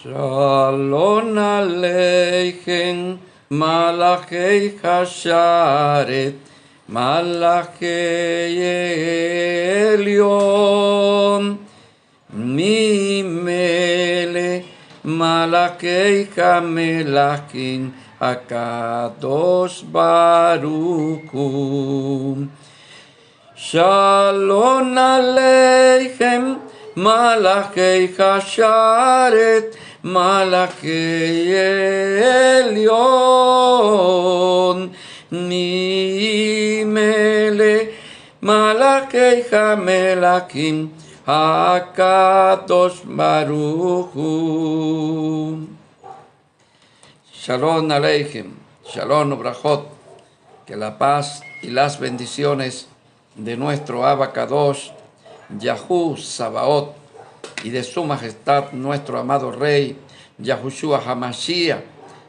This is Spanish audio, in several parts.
Shalom Aleichem, Malachei Hasharet, Malachei Elyon, Mimele, Malachei Hamelachim, Akadosh Baruch Hu. Shalom Aleichem, Malachei Hasharet, Malachei Elyon, Mimele, Malachei Hamelachim, Hakadosh Baruch Hu. Shalom Aleichem, Shalom Ubrachot, que la paz y las bendiciones de nuestro Abba Kadosh, Yahú Sabaoth, y de su majestad nuestro amado Rey, Yahushua Hamashiach,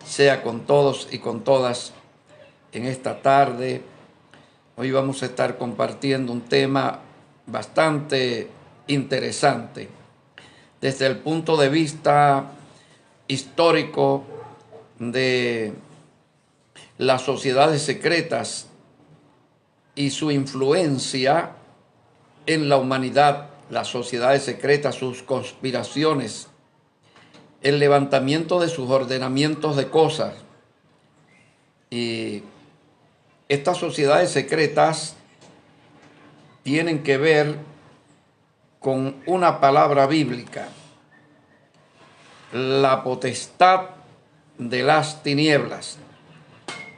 sea con todos y con todas en esta tarde. Hoy vamos a estar compartiendo un tema bastante interesante desde el punto de vista histórico de las sociedades secretas y su influencia en la humanidad, las sociedades secretas, sus conspiraciones, el levantamiento de sus ordenamientos de cosas. Y estas sociedades secretas tienen que ver con una palabra bíblica: la potestad de las tinieblas.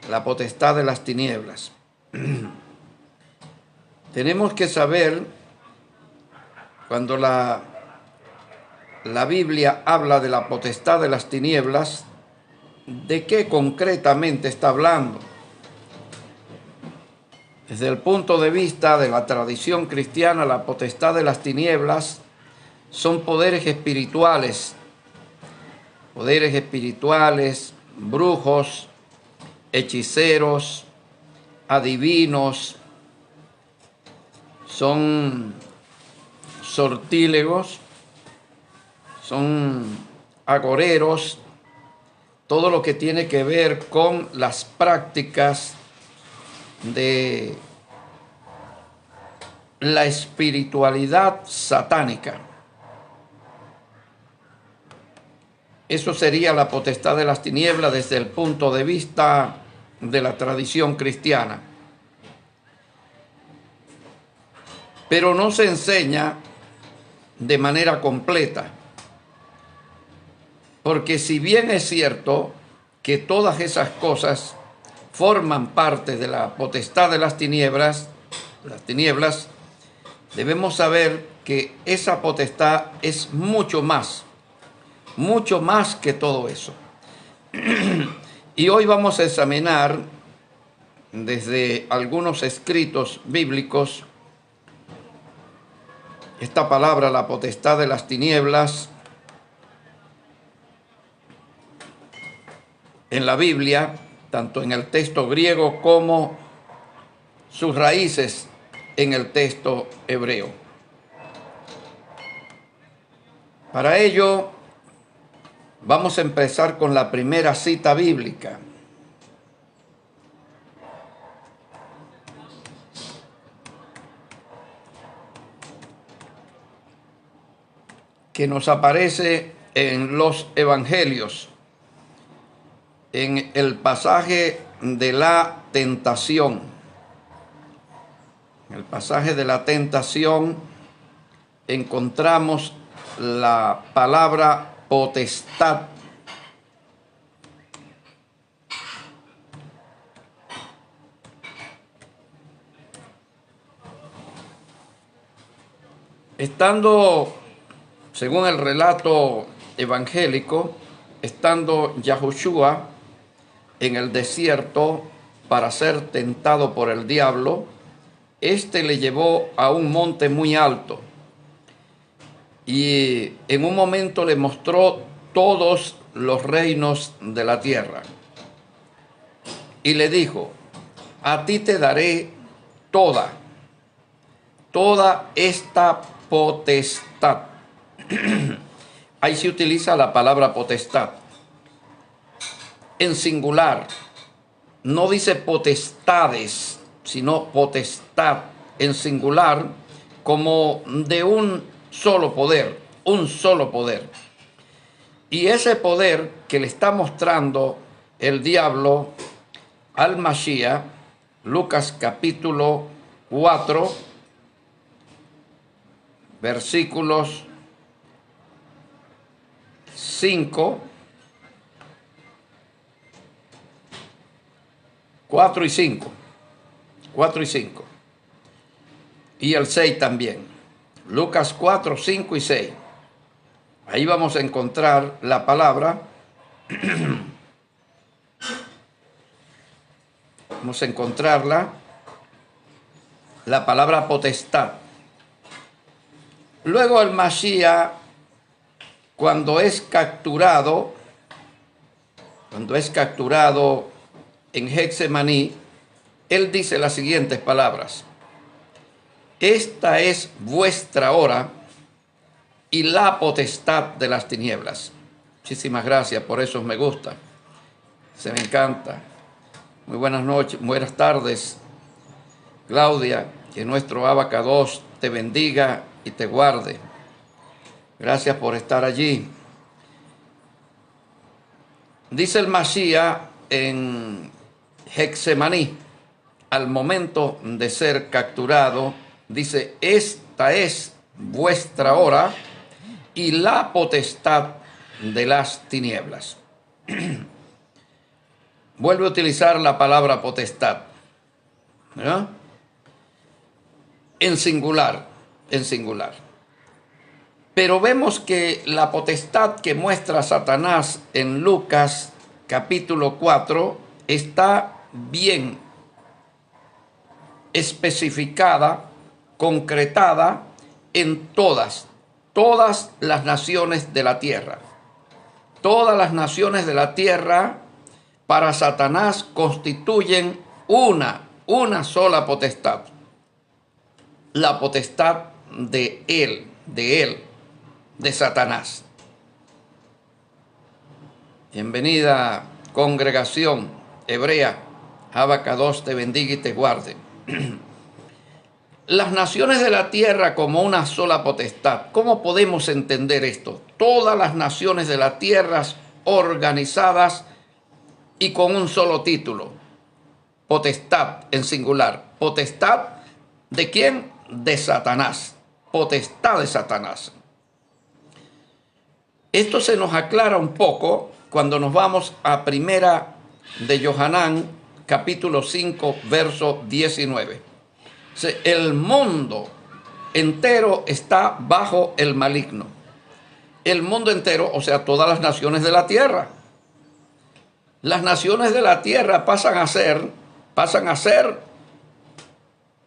La potestad de las tinieblas. Tenemos que saber, cuando la Biblia habla de la potestad de las tinieblas, ¿de qué concretamente está hablando? Desde el punto de vista de la tradición cristiana, la potestad de las tinieblas son poderes espirituales, brujos, hechiceros, adivinos, son sortílegos, son agoreros, todo lo que tiene que ver con las prácticas de la espiritualidad satánica. Eso sería la potestad de las tinieblas desde el punto de vista de la tradición cristiana. Pero no se enseña de manera completa, porque si bien es cierto que todas esas cosas forman parte de la potestad de las tinieblas, debemos saber que esa potestad es mucho más que todo eso. Y hoy vamos a examinar desde algunos escritos bíblicos esta palabra, la potestad de las tinieblas, en la Biblia, tanto en el texto griego como sus raíces en el texto hebreo. Para ello, vamos a empezar con la primera cita bíblica. Que nos aparece en los evangelios, en el pasaje de la tentación. En el pasaje de la tentación encontramos la palabra potestad. Estando, según el relato evangélico, estando Yahushua en el desierto para ser tentado por el diablo, éste le llevó a un monte muy alto y en un momento le mostró todos los reinos de la tierra y le dijo: a ti te daré toda esta potestad, ahí se utiliza la palabra potestad en singular. No dice potestades, sino potestad en singular, como de un solo poder, un solo poder. Y ese poder que le está mostrando el diablo al Mashiach, Lucas capítulo 4, versículos 5, 4 y 5. 4 y 5. Y el 6 también. Lucas 4, 5 y 6. Ahí vamos a encontrar la palabra. Vamos a encontrarla. La palabra potestad. Luego el Mashiach, cuando es capturado en Getsemaní, él dice las siguientes palabras: esta es vuestra hora y la potestad de las tinieblas. Muchísimas gracias, por eso me gusta, se me encanta. Muy buenas noches, buenas tardes, Claudia, que nuestro Abacados te bendiga y te guarde. Gracias por estar allí. Dice el Mashiach en Getsemaní, al momento de ser capturado, dice: esta es vuestra hora y la potestad de las tinieblas. Vuelve a utilizar la palabra potestad, ¿no? En singular, en singular. Pero vemos que la potestad que muestra Satanás en Lucas capítulo 4 está bien especificada, concretada en todas las naciones de la tierra. Todas las naciones de la tierra para Satanás constituyen una sola potestad. La potestad de él, de Satanás. Bienvenida, congregación hebrea. Abacados te bendiga y te guarde. Las naciones de la tierra como una sola potestad. ¿Cómo podemos entender esto? Todas las naciones de la tierra organizadas y con un solo título. Potestad en singular. ¿Potestad de quién? De Satanás. Potestad de Satanás. Esto se nos aclara un poco cuando nos vamos a Primera de Yohanan, capítulo 5, verso 19. El mundo entero está bajo el maligno. El mundo entero, o sea, todas las naciones de la tierra. Las naciones de la tierra pasan a ser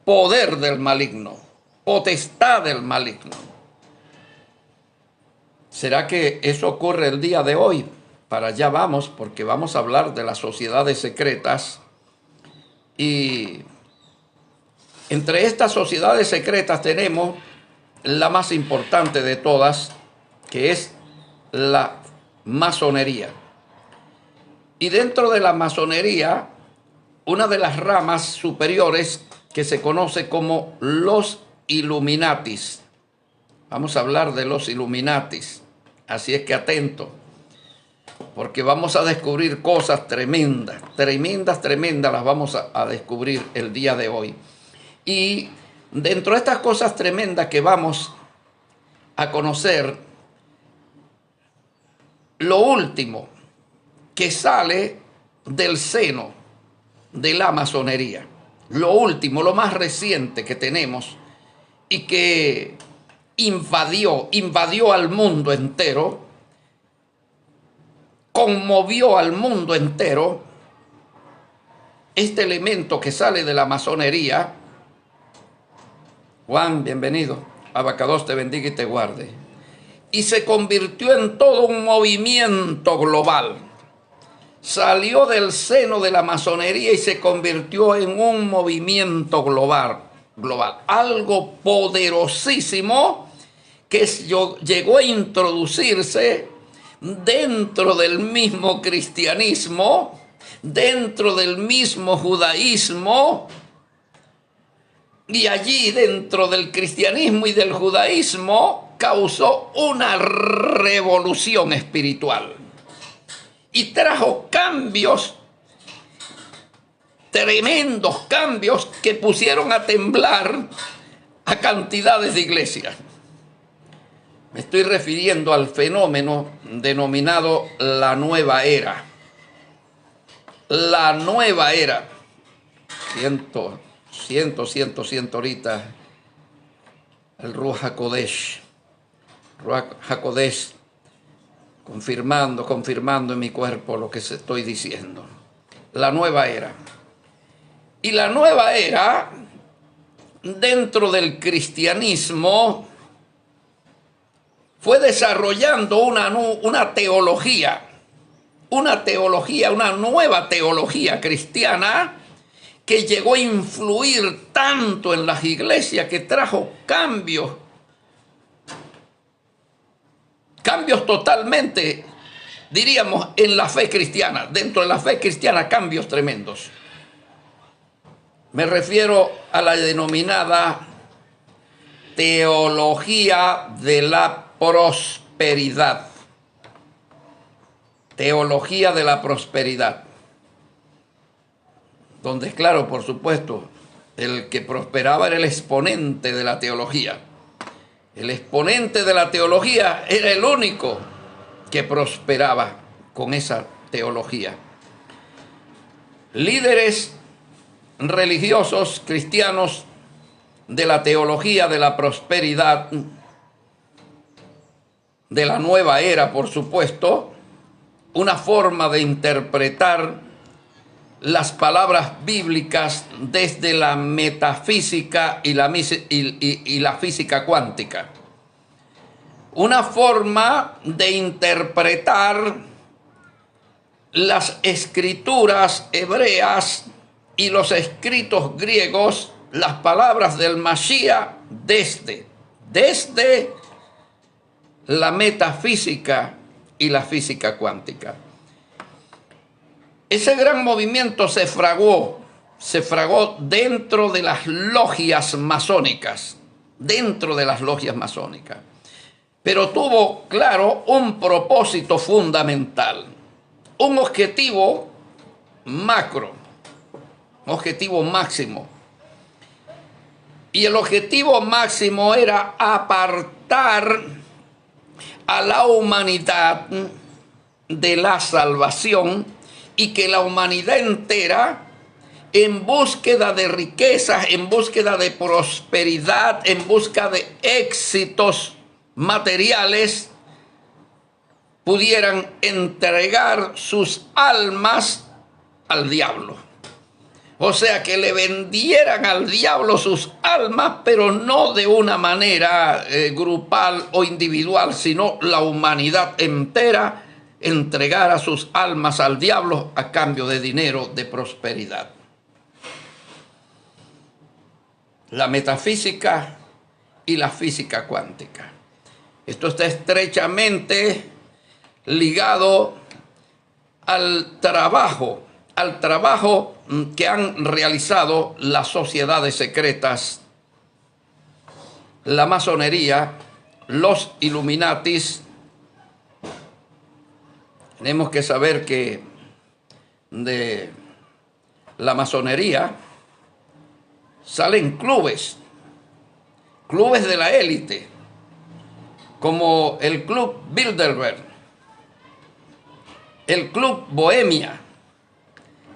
poder del maligno, potestad del maligno. ¿Será que eso ocurre el día de hoy? Para allá vamos, porque vamos a hablar de las sociedades secretas. Y entre estas sociedades secretas tenemos la más importante de todas, que es la masonería. Y dentro de la masonería, una de las ramas superiores que se conoce como los Illuminatis. Vamos a hablar de los Illuminatis. Así es que atento, porque vamos a descubrir cosas tremendas las vamos a descubrir el día de hoy. Y dentro de estas cosas tremendas que vamos a conocer, lo último que sale del seno de la masonería, lo último, lo más reciente que tenemos y que invadió al mundo entero, conmovió al mundo entero, este elemento que sale de la masonería. Juan, bienvenido. Abacados te bendiga y te guarde. Y se convirtió en todo un movimiento global. Salió del seno de la masonería y se convirtió en un movimiento global. Algo poderosísimo que llegó a introducirse dentro del mismo cristianismo, dentro del mismo judaísmo, y allí dentro del cristianismo y del judaísmo causó una revolución espiritual y trajo cambios, tremendos cambios que pusieron a temblar a cantidades de iglesias. Me estoy refiriendo al fenómeno denominado la nueva era. La nueva era. Siento ahorita el Ruach HaKodesh. Ruach HaKodesh confirmando en mi cuerpo lo que estoy diciendo. La nueva era. Y la nueva era, dentro del cristianismo, fue desarrollando una teología, una nueva teología cristiana que llegó a influir tanto en las iglesias que trajo cambios totalmente, diríamos, en la fe cristiana. Dentro de la fe cristiana, cambios tremendos. Me refiero a la denominada teología de la prosperidad. Teología de la prosperidad. Donde, claro, por supuesto, el que prosperaba era el exponente de la teología. El exponente de la teología era el único que prosperaba con esa teología. Líderes religiosos cristianos de la teología de la prosperidad, de la nueva era, por supuesto, una forma de interpretar las palabras bíblicas desde la metafísica y la física cuántica. Una forma de interpretar las escrituras hebreas y los escritos griegos, las palabras del Mashiach desde la metafísica y la física cuántica. Ese gran movimiento se fragó dentro de las logias masónicas, pero tuvo, claro, un propósito fundamental, un objetivo macro, un objetivo máximo. Y el objetivo máximo era apartar a la humanidad de la salvación y que la humanidad entera, en búsqueda de riquezas, en búsqueda de prosperidad, en busca de éxitos materiales, pudieran entregar sus almas al diablo. O sea, que le vendieran al diablo sus almas, pero no de una manera grupal o individual, sino la humanidad entera entregara sus almas al diablo a cambio de dinero, de prosperidad. La metafísica y la física cuántica. Esto está estrechamente ligado al trabajo que han realizado las sociedades secretas, la masonería, los Illuminatis. Tenemos que saber que de la masonería salen clubes de la élite, como el Club Bilderberg, el Club Bohemia,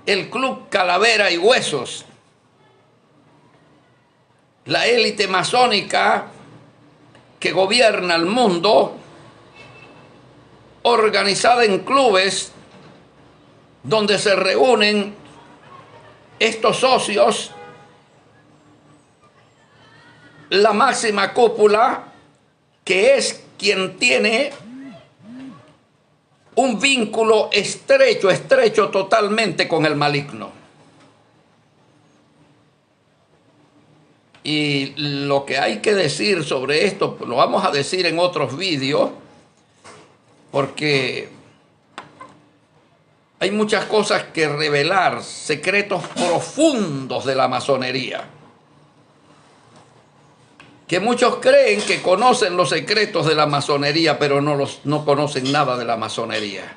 el Club Calavera y Huesos. La élite masónica que gobierna el mundo, organizada en clubes donde se reúnen estos socios, la máxima cúpula, que es quien tiene un vínculo estrecho totalmente con el maligno. Y lo que hay que decir sobre esto, lo vamos a decir en otros vídeos, porque hay muchas cosas que revelar, secretos profundos de la masonería, que muchos creen que conocen los secretos de la masonería, pero no conocen nada de la masonería.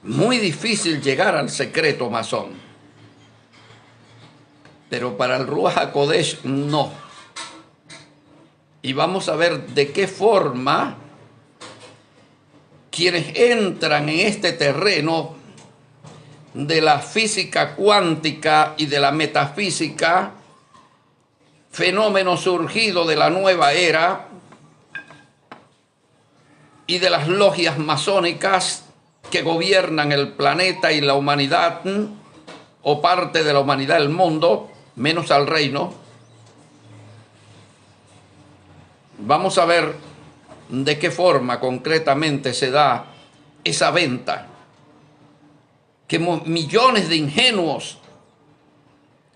Muy difícil llegar al secreto masón, pero para el Ruach HaKodesh no. Y vamos a ver de qué forma quienes entran en este terreno de la física cuántica y de la metafísica, fenómeno surgido de la nueva era y de las logias masónicas que gobiernan el planeta y la humanidad, o parte de la humanidad del mundo, menos al reino. Vamos a ver de qué forma concretamente se da esa venta, que millones de ingenuos,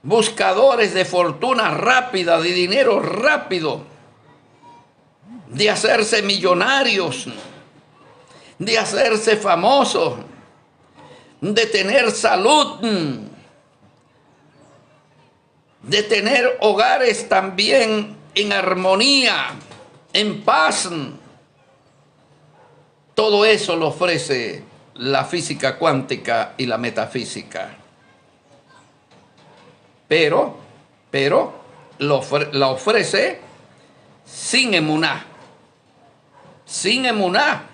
buscadores de fortuna rápida, de dinero rápido, de hacerse millonarios, de hacerse famosos, de tener salud, de tener hogares también en armonía, en paz. Todo eso lo ofrece la física cuántica y la metafísica. Pero la ofrece sin emuná. Sin emuná.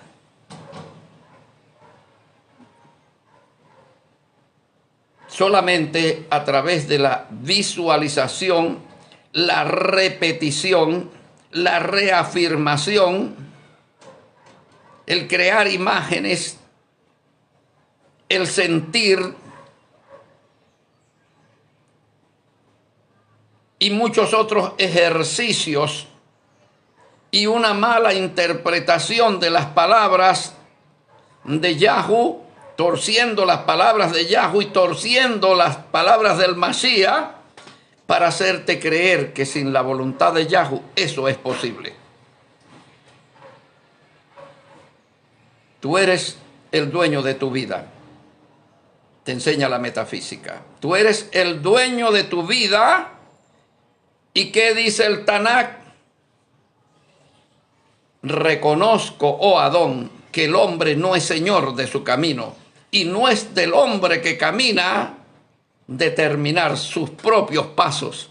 Solamente a través de la visualización, la repetición, la reafirmación, el crear imágenes, el sentir y muchos otros ejercicios y una mala interpretación de las palabras de Yahweh, torciendo las palabras de Yahweh y torciendo las palabras del Mashiach para hacerte creer que sin la voluntad de Yahweh eso es posible. Tú eres el dueño de tu vida, te enseña la metafísica. Tú eres el dueño de tu vida. ¿Y qué dice el Tanakh? Reconozco, oh Adón, que el hombre no es señor de su camino, y no es del hombre que camina determinar sus propios pasos.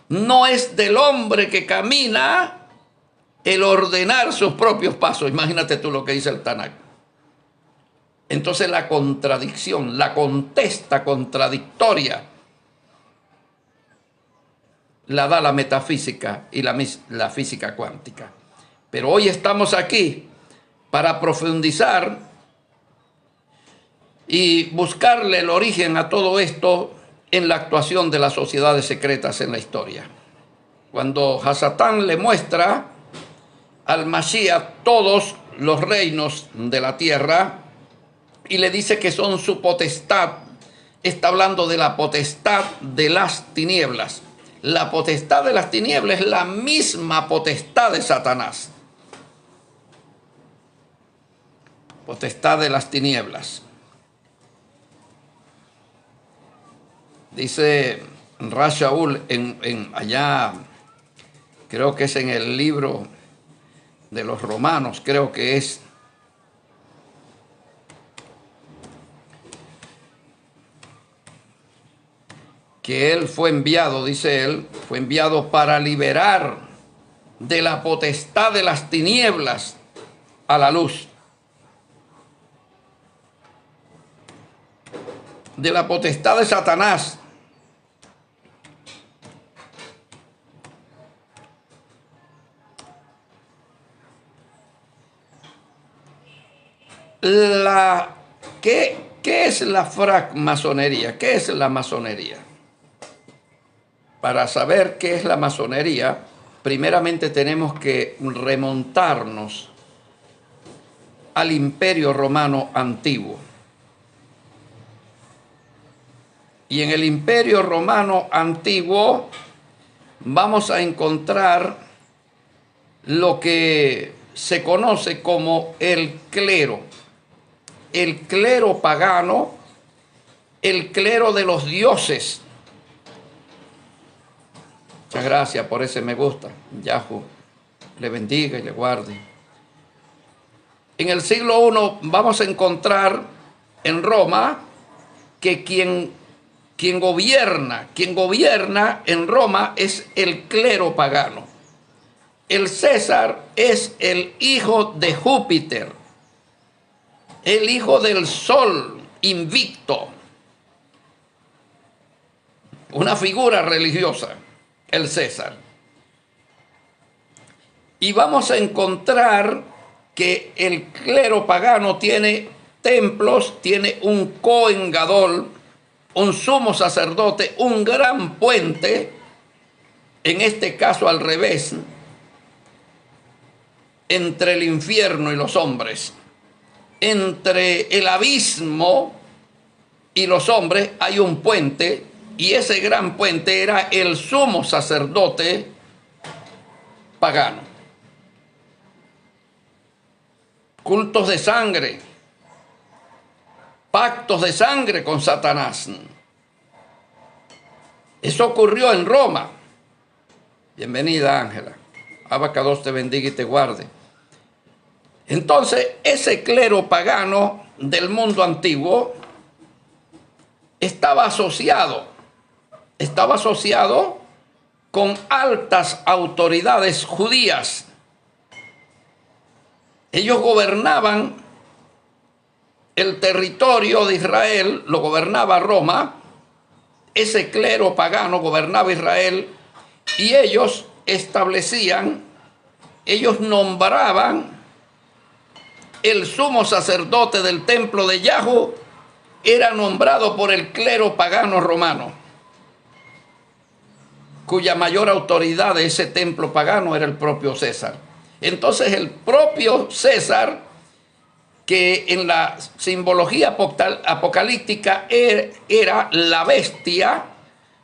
No es del hombre que camina el ordenar sus propios pasos. Imagínate tú lo que dice el Tanakh. Entonces la contradicción, la contesta contradictoria, la da la metafísica y la física cuántica. Pero hoy estamos aquí para profundizar y buscarle el origen a todo esto en la actuación de las sociedades secretas en la historia. Cuando Hasatán le muestra al Mashiach todos los reinos de la tierra y le dice que son su potestad, está hablando de la potestad de las tinieblas. La potestad de las tinieblas es la misma potestad de Satanás. Potestad de las tinieblas. Dice Rashaul allá, creo que es en el libro de los Romanos, creo que es, que él fue enviado, dice él, fue enviado para liberar de la potestad de las tinieblas a la luz. De la potestad de Satanás. ¿Qué es la francmasonería? ¿Qué es la masonería? Para saber qué es la masonería, primeramente tenemos que remontarnos al Imperio Romano antiguo. Y en el Imperio Romano antiguo vamos a encontrar lo que se conoce como el clero pagano, el clero de los dioses. Muchas gracias por ese me gusta. Yahoo le bendiga y le guarde. En el siglo I vamos a encontrar en Roma que quien gobierna en Roma es el clero pagano. El César es el hijo de Júpiter, el hijo del sol invicto, una figura religiosa, el César. Y vamos a encontrar que el clero pagano tiene templos, tiene un Cohen Gadol, un sumo sacerdote, un gran puente, en este caso al revés, entre el infierno y los hombres. Entre el abismo y los hombres hay un puente, y ese gran puente era el sumo sacerdote pagano. Cultos de sangre, pactos de sangre con Satanás. Eso ocurrió en Roma. Bienvenida, Ángela. Abacados te bendiga y te guarde. Entonces, ese clero pagano del mundo antiguo estaba asociado con altas autoridades judías. Ellos gobernaban el territorio de Israel, lo gobernaba Roma. Ese clero pagano gobernaba Israel y ellos nombraban el sumo sacerdote del templo de Yahú, era nombrado por el clero pagano romano, cuya mayor autoridad de ese templo pagano era el propio César. Entonces el propio César, que en la simbología apocalíptica era la bestia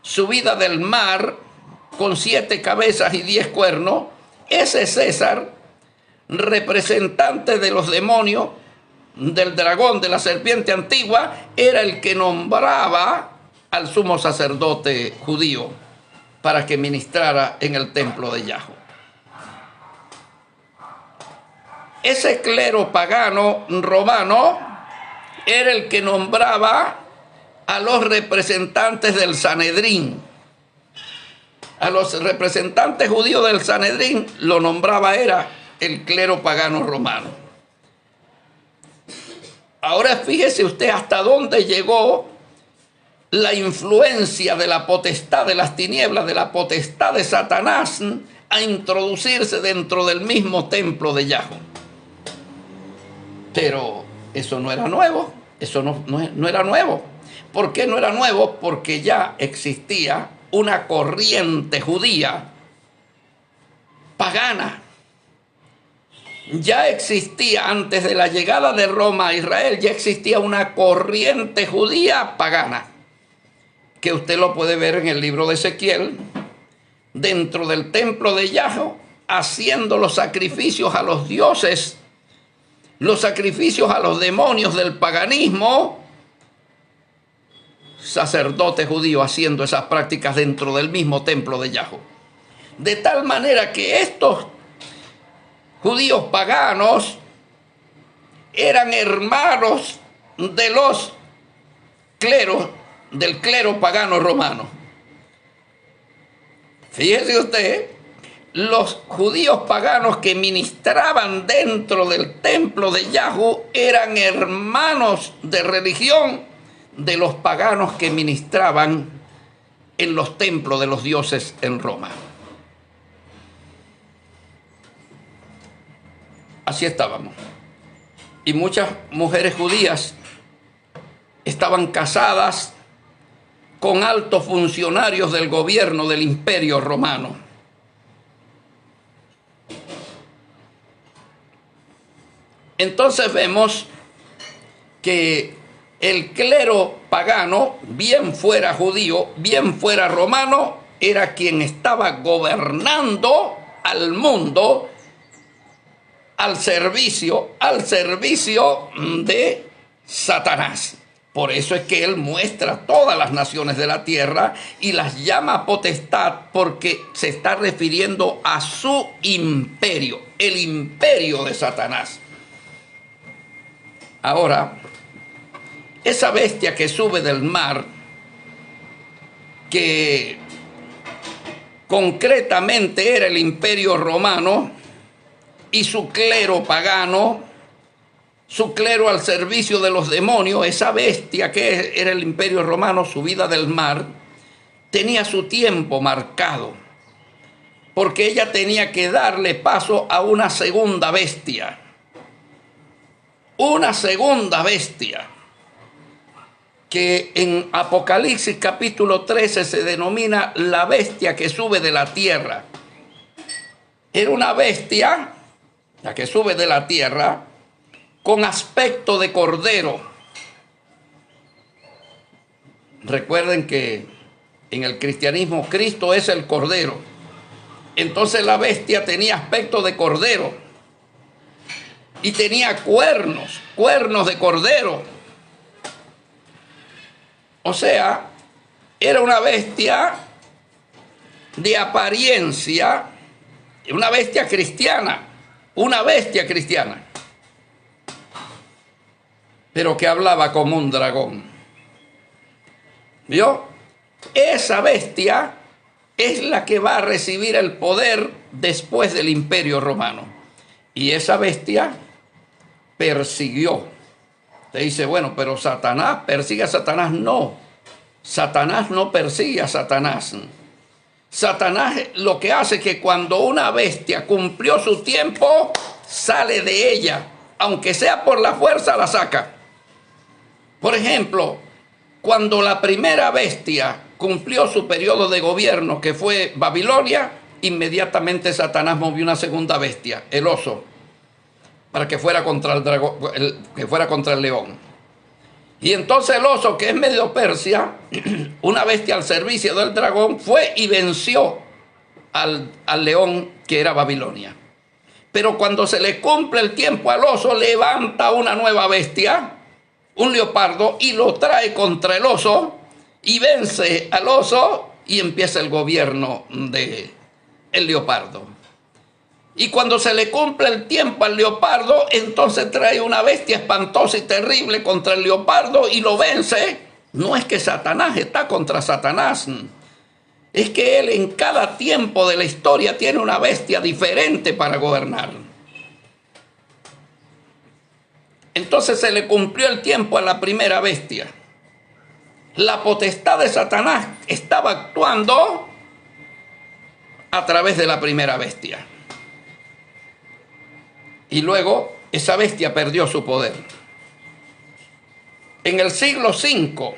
subida del mar con 7 cabezas y 10 cuernos, ese César, representante de los demonios, del dragón, de la serpiente antigua, era el que nombraba al sumo sacerdote judío para que ministrara en el templo de Yahú. Ese clero pagano romano era el que nombraba a los representantes del Sanedrín. A los representantes judíos del Sanedrín lo nombraba era el clero pagano romano. Ahora fíjese usted hasta dónde llegó la influencia de la potestad de las tinieblas, de la potestad de Satanás, a introducirse dentro del mismo templo de Yahú. Pero eso no era nuevo, eso no era nuevo. ¿Por qué no era nuevo? Porque ya existía una corriente judía pagana. Ya existía, antes de la llegada de Roma a Israel, ya existía una corriente judía pagana, que usted lo puede ver en el libro de Ezequiel, dentro del templo de Yahú, haciendo los sacrificios a los dioses, los sacrificios a los demonios del paganismo, sacerdotes judíos haciendo esas prácticas dentro del mismo templo de Yahú. De tal manera que estos judíos paganos eran hermanos de los cleros, del clero pagano romano. Fíjese usted, los judíos paganos que ministraban dentro del templo de Yahú eran hermanos de religión de los paganos que ministraban en los templos de los dioses en Roma. Así estábamos. Y muchas mujeres judías estaban casadas con altos funcionarios del gobierno del Imperio Romano. Entonces vemos que el clero pagano, bien fuera judío, bien fuera romano, era quien estaba gobernando al mundo al servicio de Satanás. Por eso es que él muestra todas las naciones de la tierra y las llama potestad, porque se está refiriendo a su imperio, el imperio de Satanás. Ahora, esa bestia que sube del mar, que concretamente era el imperio romano y su clero pagano, su clero al servicio de los demonios, esa bestia que era el imperio romano subida del mar, tenía su tiempo marcado, porque ella tenía que darle paso a una segunda bestia. Una segunda bestia, que en Apocalipsis capítulo 13 se denomina la bestia que sube de la tierra. Era una bestia, la que sube de la tierra, con aspecto de cordero. Recuerden que en el cristianismo Cristo es el cordero. Entonces la bestia tenía aspecto de cordero y tenía cuernos de cordero. O sea, era una bestia de apariencia, una bestia cristiana, pero que hablaba como un dragón. ¿Vio? Esa bestia es la que va a recibir el poder después del imperio romano. Y esa bestia persiguió. Te dice, bueno, pero Satanás persigue a Satanás. No, Satanás no persigue a Satanás. Satanás lo que hace es que cuando una bestia cumplió su tiempo, sale de ella. Aunque sea por la fuerza, la saca. Por ejemplo, cuando la primera bestia cumplió su periodo de gobierno, que fue Babilonia, inmediatamente Satanás movió una segunda bestia, el oso, para que fuera contra el dragón, que fuera contra el león. Y entonces el oso, que es medio Persia, una bestia al servicio del dragón, fue y venció al león, que era Babilonia. Pero cuando se le cumple el tiempo al oso, levanta una nueva bestia, un leopardo, y lo trae contra el oso y vence al oso y empieza el gobierno del leopardo. Y cuando se le cumple el tiempo al leopardo, entonces trae una bestia espantosa y terrible contra el leopardo y lo vence. No es que Satanás está contra Satanás, es que él en cada tiempo de la historia tiene una bestia diferente para gobernar. Entonces se le cumplió el tiempo a la primera bestia. La potestad de Satanás estaba actuando a través de la primera bestia. Y luego esa bestia perdió su poder. En el siglo V,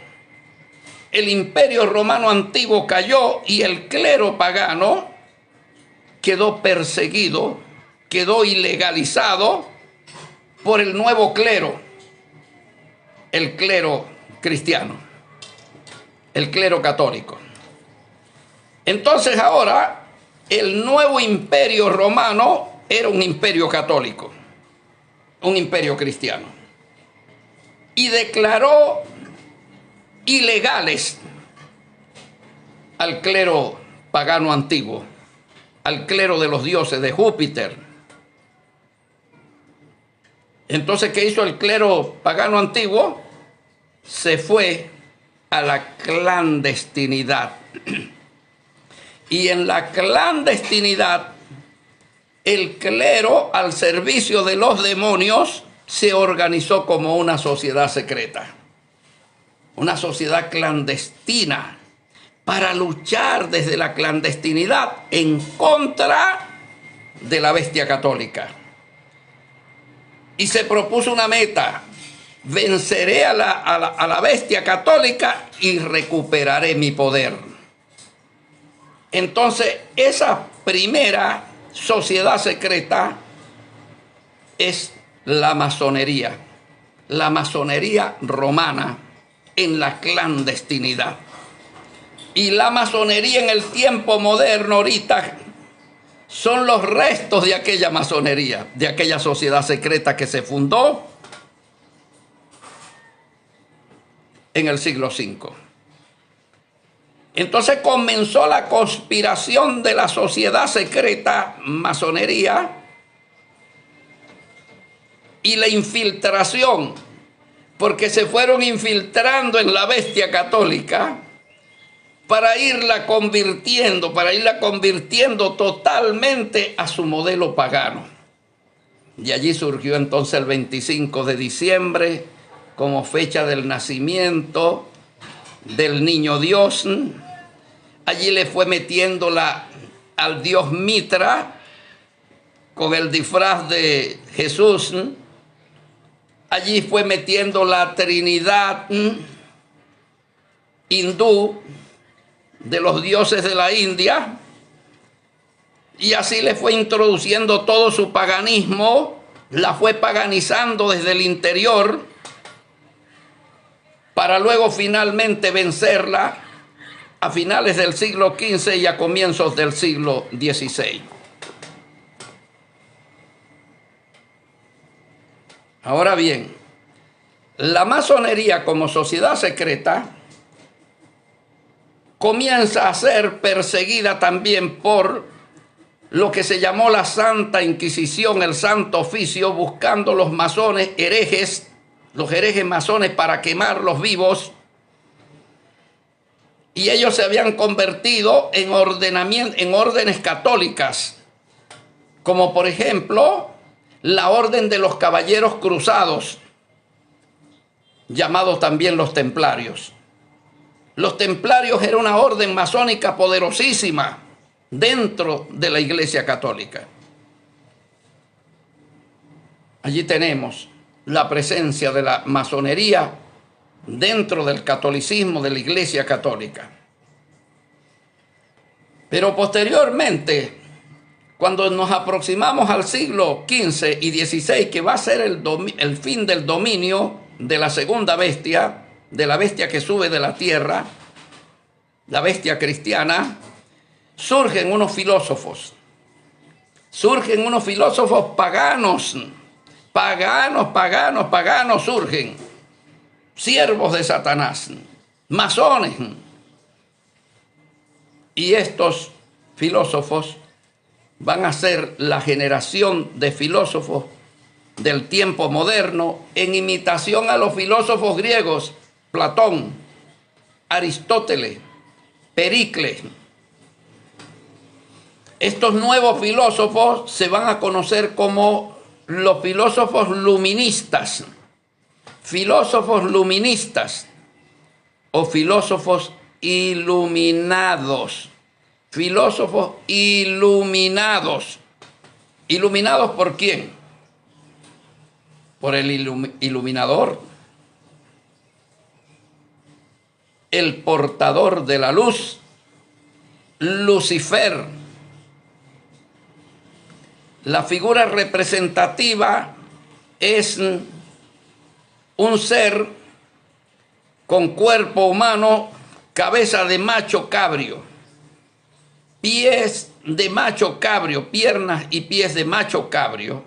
el imperio romano antiguo cayó y el clero pagano quedó perseguido, quedó ilegalizado por el nuevo clero, el clero cristiano, el clero católico. Entonces ahora el nuevo imperio romano era un imperio católico, un imperio cristiano, y declaró ilegales al clero pagano antiguo, al clero de los dioses, de Júpiter. Entonces, ¿qué hizo el clero pagano antiguo? Se fue a la clandestinidad. Y en la clandestinidad, el clero al servicio de los demonios se organizó como una sociedad secreta, una sociedad clandestina, para luchar desde la clandestinidad en contra de la bestia católica. Y se propuso una meta: venceré a la bestia católica y recuperaré mi poder. Entonces, esa primera sociedad secreta es la masonería romana en la clandestinidad. Y la masonería en el tiempo moderno ahorita son los restos de aquella masonería, de aquella sociedad secreta que se fundó en el siglo V. Entonces comenzó la conspiración de la sociedad secreta masonería y la infiltración, porque se fueron infiltrando en la bestia católica para irla convirtiendo totalmente a su modelo pagano. De allí surgió entonces el 25 de diciembre como fecha del nacimiento del niño Dios. Allí le fue metiendo al dios Mitra con el disfraz de Jesús. Allí fue metiendo la Trinidad hindú de los dioses de la India, y así le fue introduciendo todo su paganismo, la fue paganizando desde el interior para luego finalmente vencerla a finales del siglo XV y a comienzos del siglo XVI. Ahora bien, la masonería como sociedad secreta comienza a ser perseguida también por lo que se llamó la Santa Inquisición, el Santo Oficio, buscando los masones herejes, los herejes masones para quemarlos vivos. Y ellos se habían convertido en órdenes católicas, como por ejemplo la Orden de los Caballeros Cruzados, llamados también los Templarios. Los Templarios era una orden masónica poderosísima dentro de la Iglesia Católica. Allí tenemos la presencia de la masonería dentro del catolicismo de la Iglesia Católica. Pero posteriormente, cuando nos aproximamos al siglo XV y XVI, que va a ser el fin del dominio de la segunda bestia, de la bestia que sube de la tierra, la bestia cristiana, surgen unos filósofos paganos, surgen, siervos de Satanás, masones. Y estos filósofos van a ser la generación de filósofos del tiempo moderno en imitación a los filósofos griegos, Platón, Aristóteles, Pericles. Estos nuevos filósofos se van a conocer como los filósofos luministas o filósofos iluminados. Filósofos iluminados. ¿Iluminados por quién? Por el iluminador, el portador de la luz, Lucifer. La figura representativa es un ser con cuerpo humano, cabeza de macho cabrio, pies de macho cabrio, piernas y pies de macho cabrio,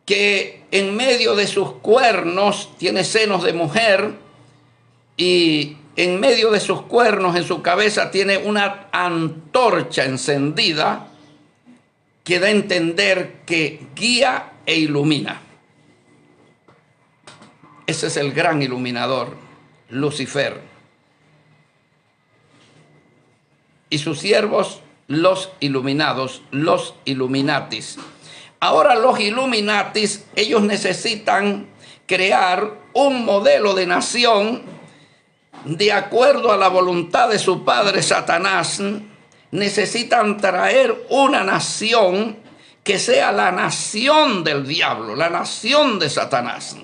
que en medio de sus cuernos tiene senos de mujer y en medio de sus cuernos, en su cabeza, tiene una antorcha encendida que da a entender que guía e ilumina. Ese es el gran iluminador, Lucifer. Y sus siervos, los iluminados, los Illuminatis. Ahora los Illuminatis, ellos necesitan crear un modelo de nación de acuerdo a la voluntad de su padre Satanás. Necesitan traer una nación que sea la nación del diablo, la nación de Satanás.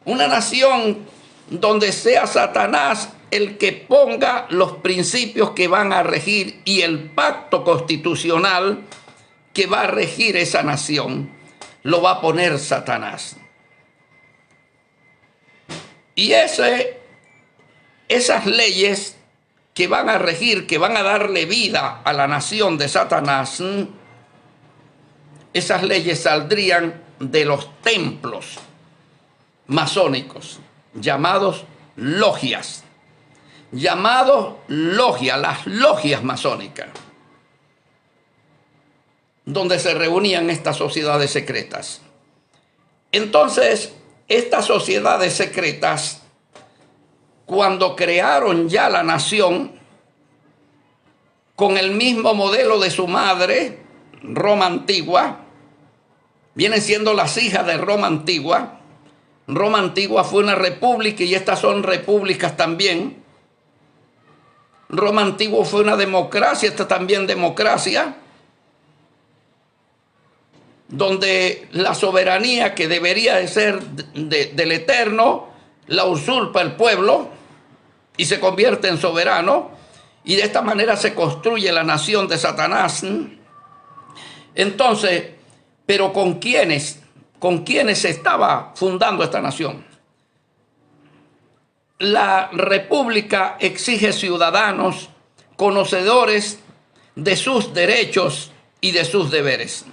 Una nación donde sea Satanás el que ponga los principios que van a regir y el pacto constitucional que va a regir esa nación, lo va a poner Satanás. Y ese esas leyes que van a regir, que van a darle vida a la nación de Satanás, esas leyes saldrían de los templos masónicos, llamados logias, las logias masónicas, donde se reunían estas sociedades secretas. Entonces, estas sociedades secretas, cuando crearon ya la nación, con el mismo modelo de su madre, Roma Antigua, vienen siendo las hijas de Roma Antigua. Roma Antigua fue una república y estas son repúblicas también. Roma Antigua fue una democracia, esta también democracia, donde la soberanía que debería de ser del Eterno, la usurpa el pueblo y se convierte en soberano, y de esta manera se construye la nación de Satanás. Entonces, pero ¿con quiénes se estaba fundando esta nación? La república exige ciudadanos conocedores de sus derechos y de sus deberes.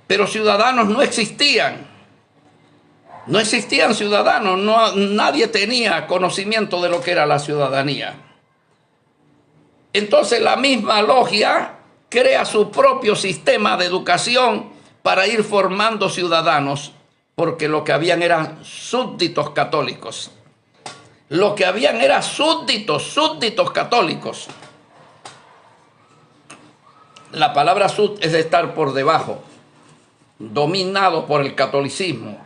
Pero ciudadanos no existían. No existían ciudadanos, nadie tenía conocimiento de lo que era la ciudadanía. Entonces la misma logia crea su propio sistema de educación para ir formando ciudadanos, porque lo que habían eran súbditos católicos. Lo que habían eran súbditos católicos. La palabra sud es de estar por debajo, dominado por el catolicismo,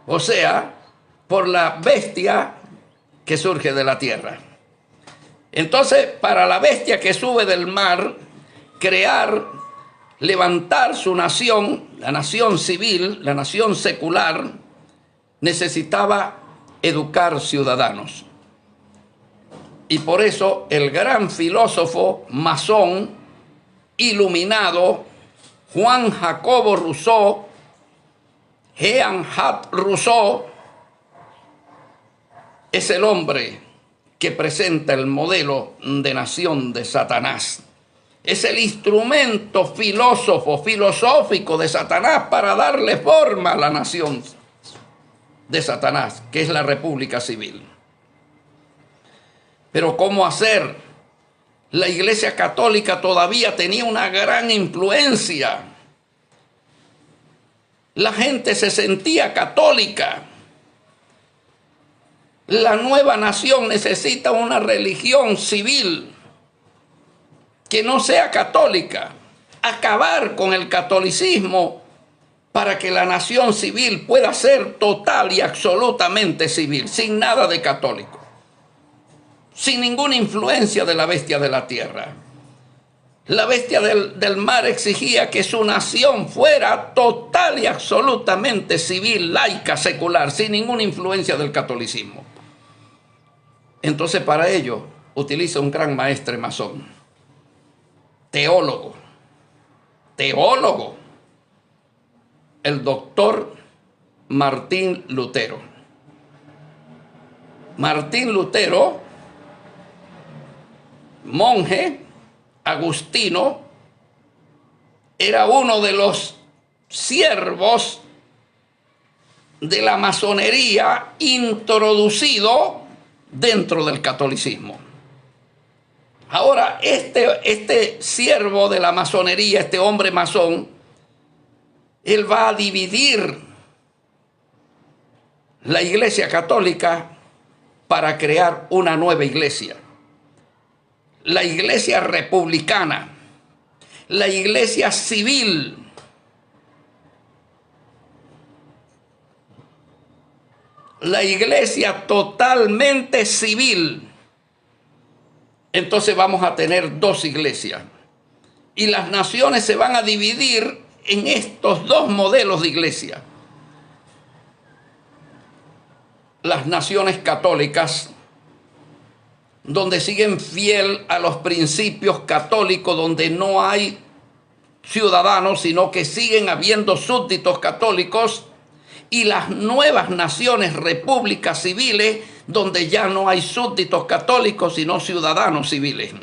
o sea, por la bestia que surge de la tierra. Entonces, para la bestia que sube del mar, levantar su nación, la nación civil, la nación secular, necesitaba educar ciudadanos. Y por eso el gran filósofo masón, iluminado, Juan Jacobo Rousseau, Jean-Jacques Rousseau, es el hombre que presenta el modelo de nación de Satanás. Es el instrumento filosófico de Satanás para darle forma a la nación de Satanás, que es la República Civil. Pero ¿cómo hacer? La Iglesia Católica todavía tenía una gran influencia. La gente se sentía católica. La nueva nación necesita una religión civil que no sea católica. Acabar con el catolicismo para que la nación civil pueda ser total y absolutamente civil, sin nada de católico, sin ninguna influencia de la bestia de la tierra. La bestia del mar exigía que su nación fuera total y absolutamente civil, laica, secular, sin ninguna influencia del catolicismo. Entonces, para ello, utiliza un gran maestre masón, teólogo, el doctor Martín Lutero. Martín Lutero, monje agustino, era uno de los siervos de la masonería introducido dentro del catolicismo. Ahora, este siervo de la masonería, este hombre masón, él va a dividir la Iglesia Católica para crear una nueva iglesia. La iglesia republicana, la iglesia civil. La iglesia totalmente civil. Entonces vamos a tener dos iglesias. Y las naciones se van a dividir en estos dos modelos de iglesia. Las naciones católicas, donde siguen fiel a los principios católicos, donde no hay ciudadanos, sino que siguen habiendo súbditos católicos, y las nuevas naciones, repúblicas civiles, donde ya no hay súbditos católicos, sino ciudadanos civiles.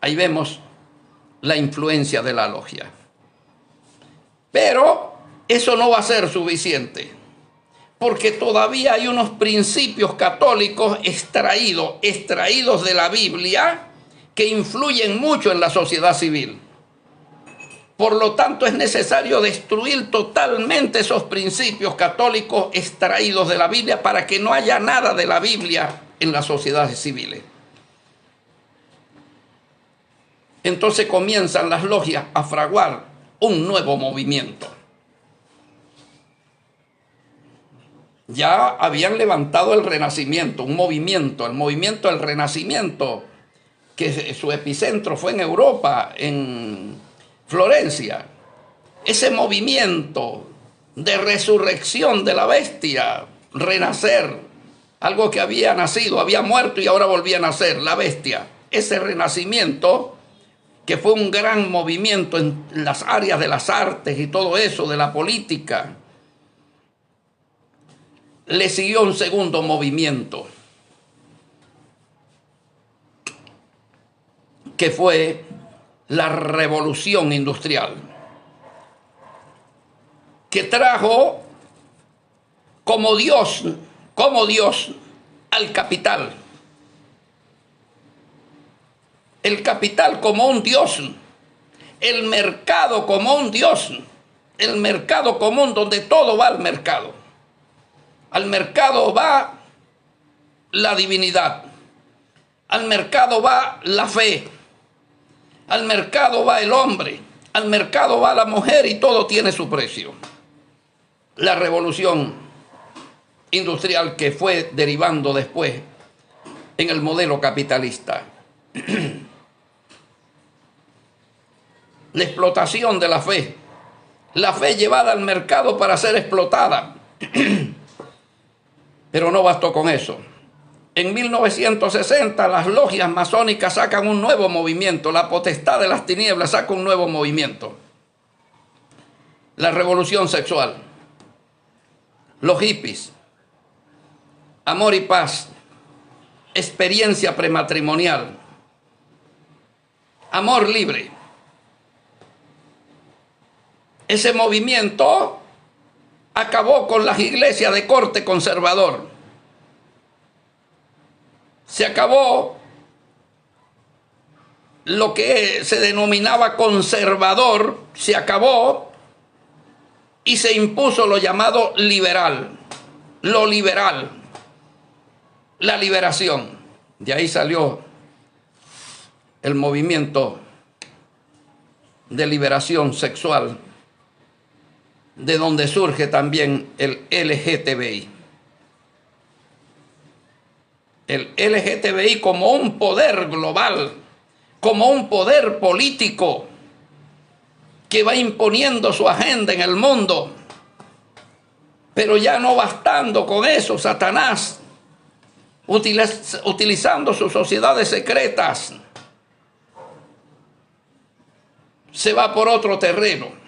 Ahí vemos la influencia de la logia. Pero eso no va a ser suficiente, porque todavía hay unos principios católicos extraídos de la Biblia, que influyen mucho en la sociedad civil. Por lo tanto, es necesario destruir totalmente esos principios católicos extraídos de la Biblia para que no haya nada de la Biblia en las sociedades civiles. Entonces comienzan las logias a fraguar un nuevo movimiento. Ya habían levantado el Renacimiento, un movimiento, el movimiento del Renacimiento, que su epicentro fue en Europa, en Florencia. Ese movimiento de resurrección de la bestia, renacer, algo que había nacido, había muerto y ahora volvía a nacer, la bestia. Ese renacimiento, que fue un gran movimiento en las áreas de las artes y todo eso, de la política, le siguió un segundo movimiento, que fue la revolución industrial, que trajo como Dios al capital. El capital como un Dios, el mercado como un Dios, el mercado común donde todo va al mercado. Al mercado va la divinidad, al mercado va la fe, al mercado va el hombre, al mercado va la mujer y todo tiene su precio. La revolución industrial que fue derivando después en el modelo capitalista. La explotación de la fe llevada al mercado para ser explotada. Pero no bastó con eso. En 1960 las logias masónicas sacan un nuevo movimiento, la potestad de las tinieblas saca un nuevo movimiento. La revolución sexual, los hippies, amor y paz, experiencia prematrimonial, amor libre. Ese movimiento acabó con las iglesias de corte conservador. Se acabó lo que se denominaba conservador, se acabó y se impuso lo llamado liberal, lo liberal, la liberación. De ahí salió el movimiento de liberación sexual, de donde surge también el LGTBI. El LGTBI como un poder global, como un poder político que va imponiendo su agenda en el mundo. Pero ya no bastando con eso, Satanás, utilizando sus sociedades secretas, se va por otro terreno.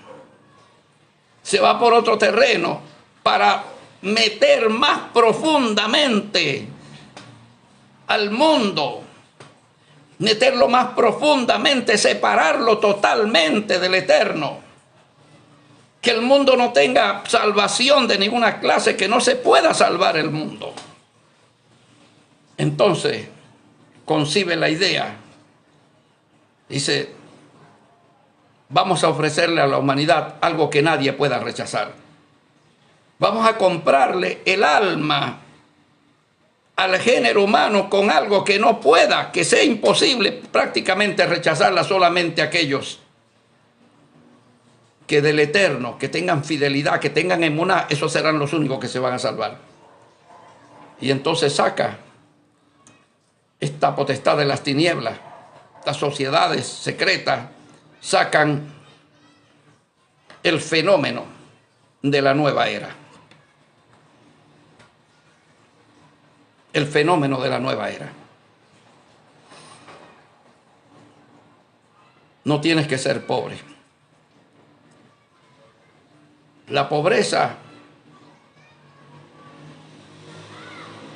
Se va por otro terreno para meter más profundamente al mundo, meterlo más profundamente, separarlo totalmente del eterno. Que el mundo no tenga salvación de ninguna clase, que no se pueda salvar el mundo. Entonces, concibe la idea, dice, vamos a ofrecerle a la humanidad algo que nadie pueda rechazar. Vamos a comprarle el alma al género humano con algo que no pueda, que sea imposible prácticamente rechazarla, solamente aquellos que del eterno, que tengan fidelidad, que tengan emuná, esos serán los únicos que se van a salvar. Y entonces saca esta potestad de las tinieblas, las sociedades secretas, sacan el fenómeno de la nueva era. El fenómeno de la nueva era. No tienes que ser pobre. La pobreza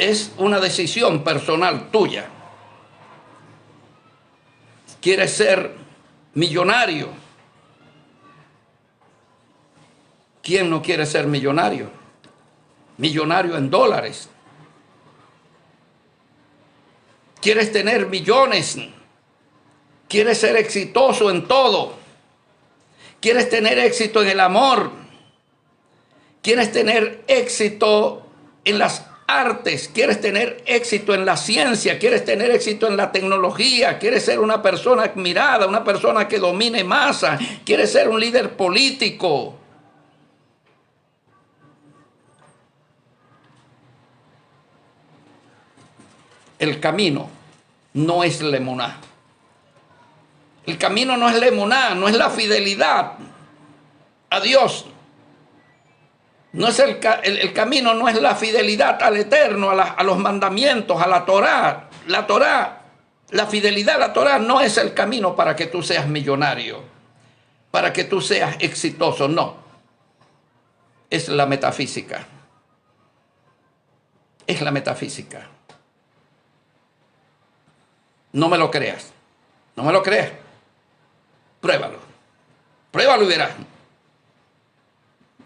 es una decisión personal tuya. ¿Quieres ser millonario? ¿Quién no quiere ser millonario? Millonario en dólares. ¿Quieres tener millones? ¿Quieres ser exitoso en todo? ¿Quieres tener éxito en el amor? ¿Quieres tener éxito en las artes? ¿Quieres tener éxito en la ciencia? ¿Quieres tener éxito en la tecnología? ¿Quieres ser una persona admirada, una persona que domine masa? ¿Quieres ser un líder político? El camino no es lemoná. El camino no es lemoná, no es la fidelidad a Dios. No es el camino no es la fidelidad al Eterno, a los mandamientos, a la Torá. La Torá, la fidelidad a la Torá no es el camino para que tú seas millonario, para que tú seas exitoso, no. Es la metafísica. Es la metafísica. No me lo creas. No me lo creas. Pruébalo. Pruébalo y verás.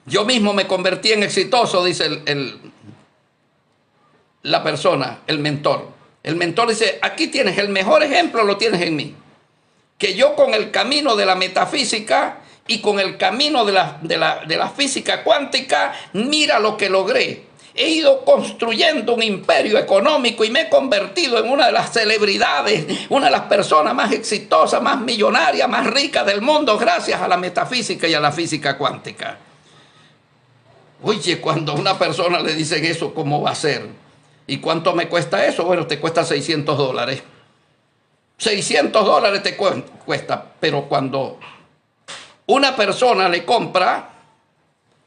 Yo mismo me convertí en exitoso, dice la persona, el mentor. El mentor dice, aquí tienes el mejor ejemplo, lo tienes en mí. Que yo con el camino de la metafísica y con el camino de la física cuántica, mira lo que logré. He ido construyendo un imperio económico y me he convertido en una de las celebridades, una de las personas más exitosas, más millonarias, más ricas del mundo, gracias a la metafísica y a la física cuántica. Oye, cuando a una persona le dicen eso, ¿cómo va a ser? ¿Y cuánto me cuesta eso? Bueno, te cuesta $600. $600 te cuesta, pero cuando una persona le compra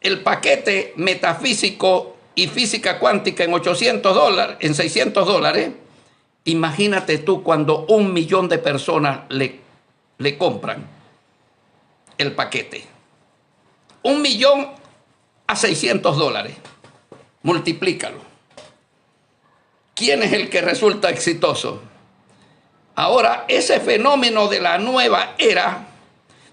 el paquete metafísico y física cuántica en $800, en $600, imagínate tú cuando 1 millón de personas le compran el paquete. 1 millón a $600. Multiplícalo. ¿Quién es el que resulta exitoso? Ahora, ese fenómeno de la nueva era,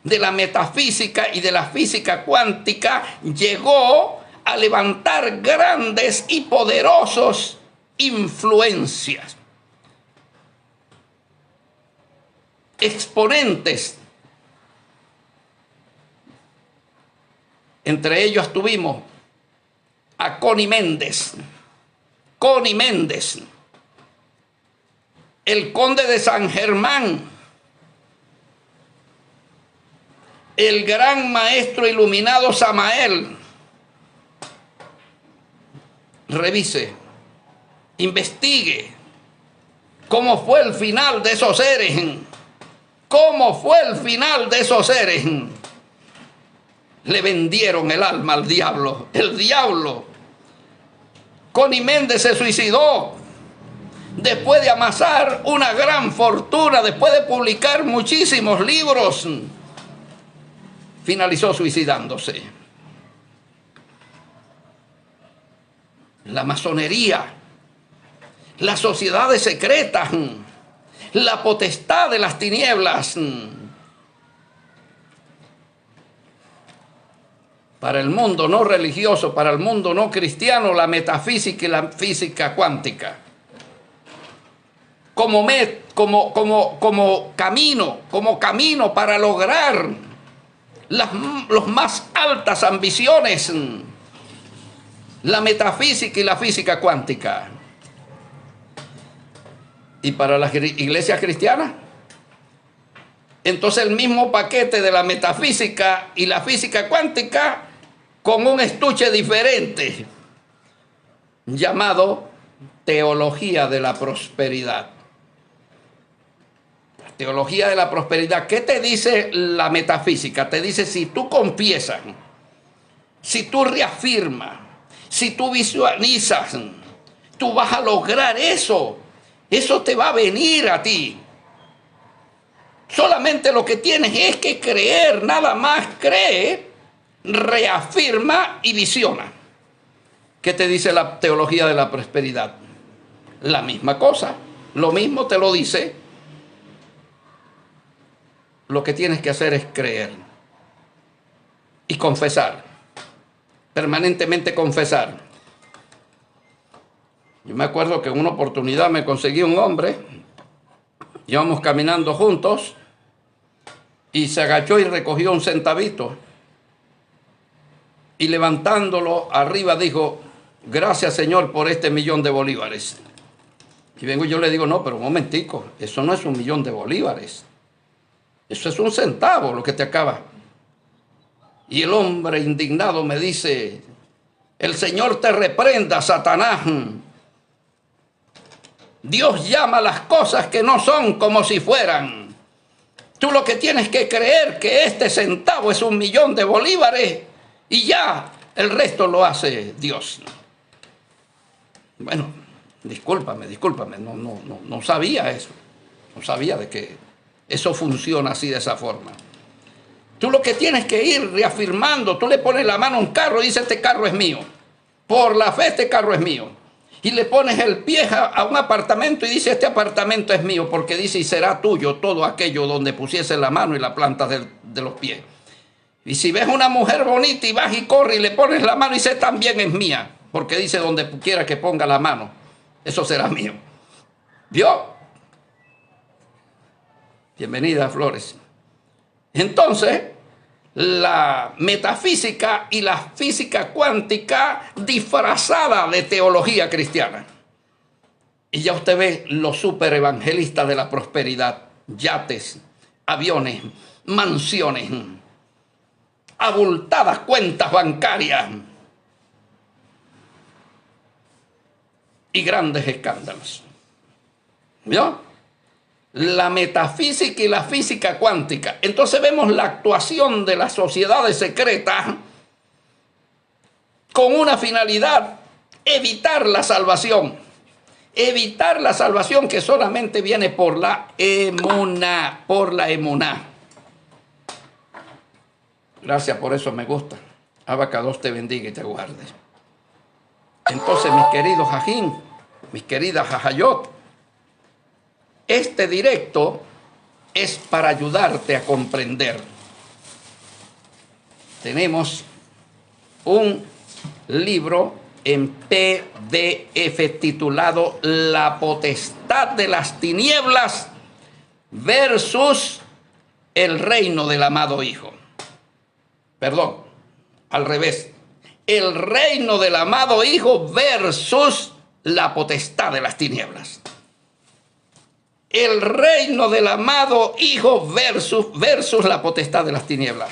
de la metafísica y de la física cuántica, llegó a levantar grandes y poderosos influencias. Exponentes. Entre ellos tuvimos a Connie Méndez. Connie Méndez. El conde de San Germán. El gran maestro iluminado Samael. Revise, investigue cómo fue el final de esos seres. ¿Cómo fue el final de esos seres? Le vendieron el alma al diablo. El diablo. Connie Méndez se suicidó después de amasar una gran fortuna, después de publicar muchísimos libros. Finalizó suicidándose. La masonería, las sociedades secretas, la potestad de las tinieblas. Para el mundo no religioso, para el mundo no cristiano, la metafísica y la física cuántica. Como camino para lograr las más altas ambiciones. La metafísica y la física cuántica. ¿Y para las iglesias cristianas? Entonces el mismo paquete de la metafísica y la física cuántica con un estuche diferente llamado teología de la prosperidad. Teología de la prosperidad. ¿Qué te dice la metafísica? Te dice, si tú confiesas, si tú reafirmas, si tú visualizas, tú vas a lograr eso. Eso te va a venir a ti. Solamente lo que tienes es que creer, nada más cree, reafirma y visiona. ¿Qué te dice la teología de la prosperidad? la misma cosa. Lo mismo te lo dice. Lo que tienes que hacer es creer y confesar. Permanentemente confesar. Yo me acuerdo que en una oportunidad me conseguí un hombre, íbamos caminando juntos y se agachó y recogió un centavito y levantándolo arriba dijo: gracias, Señor, por este 1.000.000 de bolívares. Y vengo y yo le digo: no, pero un momentico, eso no es 1.000.000 de bolívares, eso es un centavo lo que te acaba. Y el hombre indignado me dice: el Señor te reprenda, Satanás. Dios llama las cosas que no son como si fueran. Tú lo que tienes que creer que este centavo es 1.000.000 de bolívares y ya el resto lo hace Dios. Bueno, discúlpame, no sabía eso. No sabía de que eso funciona así, de esa forma. Tú lo que tienes que ir reafirmando, tú le pones la mano a un carro y dices: este carro es mío. Por la fe, este carro es mío. Y le pones el pie a un apartamento y dice: este apartamento es mío, porque dice: y será tuyo todo aquello donde pusiese la mano y la planta de los pies. Y si ves una mujer bonita y vas y corres y le pones la mano y dice: también es mía, porque dice: donde quiera que ponga la mano, eso será mío. ¿Vio? Bienvenida, Flores. Entonces, la metafísica y la física cuántica disfrazada de teología cristiana. Y ya usted ve los superevangelistas de la prosperidad: yates, aviones, mansiones, abultadas cuentas bancarias y grandes escándalos. ¿Vio? La metafísica y la física cuántica. Entonces vemos la actuación de las sociedades secretas con una finalidad: evitar la salvación. Evitar la salvación que solamente viene por la emuná, por la emuná. Gracias, por eso me gusta. Abacados te bendiga y te guarde. Entonces, mis queridos Jajín, mis queridas Jajayot, este directo es para ayudarte a comprender. Tenemos un libro en PDF titulado La potestad de las tinieblas versus el reino del amado Hijo. Perdón, al revés. El reino del amado Hijo versus la potestad de las tinieblas. El reino del amado Hijo versus la potestad de las tinieblas.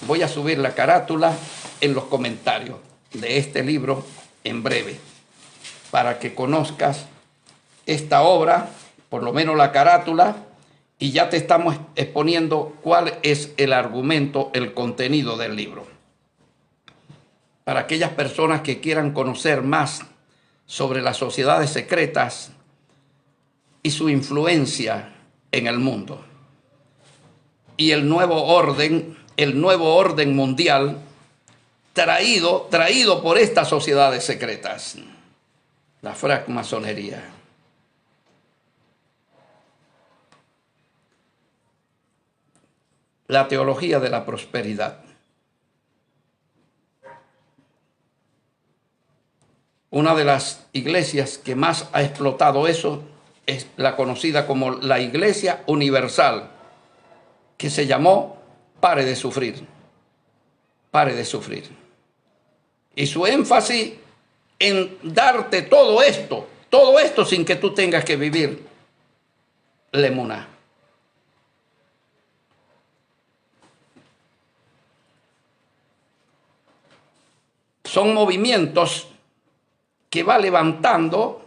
Voy a subir la carátula en los comentarios de este libro en breve, para que conozcas esta obra, por lo menos la carátula, y ya te estamos exponiendo cuál es el argumento, el contenido del libro. Para aquellas personas que quieran conocer más sobre las sociedades secretas y su influencia en el mundo. Y el nuevo orden mundial traído por estas sociedades secretas. La francmasonería. La teología de la prosperidad. Una de las iglesias que más ha explotado eso es la conocida como la Iglesia Universal, que se llamó Pare de Sufrir. Pare de sufrir. Y su énfasis en darte todo esto sin que tú tengas que vivir la emuná. Son movimientos que va levantando